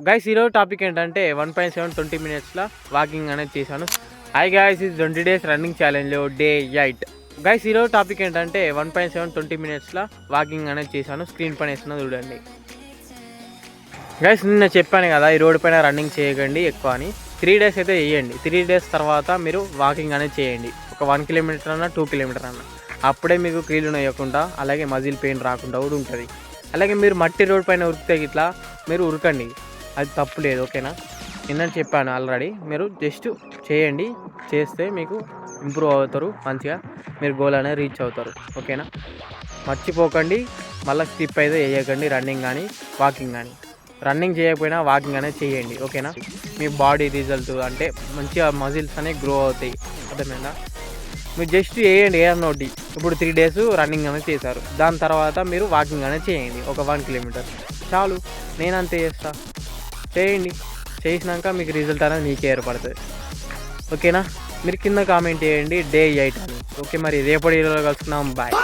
Guys ఈరోజు topic ఏంటంటే 1.7 20 మినిట్స్లో వాకింగ్ అనేది చేశాను. హాయ్ గైస్, ఇది 20 డేస్ రన్నింగ్ ఛాలెంజ్లో డే 8. గైస్ ఈరోజు టాపిక్ ఏంటంటే 1.7 20 మినిట్స్లో వాకింగ్ అనేది చేశాను. స్క్రీన్ పైన వేస్తున్నా చూడండి. గైస్ నిన్న చెప్పాను కదా, ఈ రోడ్డు పైన రన్నింగ్ చేయకండి ఎక్కువ అని. 3 డేస్ అయితే వేయండి. 3 డేస్ తర్వాత మీరు వాకింగ్ అనేది చేయండి. ఒక 1 కిలోమీటర్ అన్నా 2 కిలోమీటర్ అన్నా. అప్పుడే మీకు క్రీలు నొయ్యకుండా అలాగే మజిల్ పెయిన్ రాకుండా కూడా ఉంటుంది. అలాగే మీరు మట్టి రోడ్ పైన ఉరికితే ఇట్లా మీరు ఉరకండి, అది తప్పు లేదు. ఓకేనా, నిన్న చెప్పాను ఆల్రెడీ. మీరు జస్ట్ చేయండి, చేస్తే మీకు ఇంప్రూవ్ అవుతారు, మంచిగా మీరు గోల్ అనేది రీచ్ అవుతారు. ఓకేనా, మర్చిపోకండి. మళ్ళీ స్కిప్ అయితే వేయకండి రన్నింగ్ కానీ వాకింగ్ కానీ. రన్నింగ్ చేయకపోయినా వాకింగ్ అనేది చేయండి. ఓకేనా, మీ బాడీ రిజల్ట్ అంటే మంచిగా మజిల్స్ అనేవి గ్రో అవుతాయి. అర్థమైందా? మీరు జస్ట్ వేయండి ఏమన్నోటి. ఇప్పుడు 3 డేస్ రన్నింగ్ అనేది చేశారు, దాని తర్వాత మీరు వాకింగ్ అనేది చేయండి ఒక 1 కిలోమీటర్ చాలు. నేనంతే చేస్తా, చేయండి. చేసినాక మీకు రిజల్ట్ అనేది మీకే ఏర్పడుతుంది. ఓకేనా, మీరు కింద కామెంట్ చేయండి డే 8 అని. ఓకే, మరి రేపటి వీడియోలో కలుసుకున్నాం. బాయ్.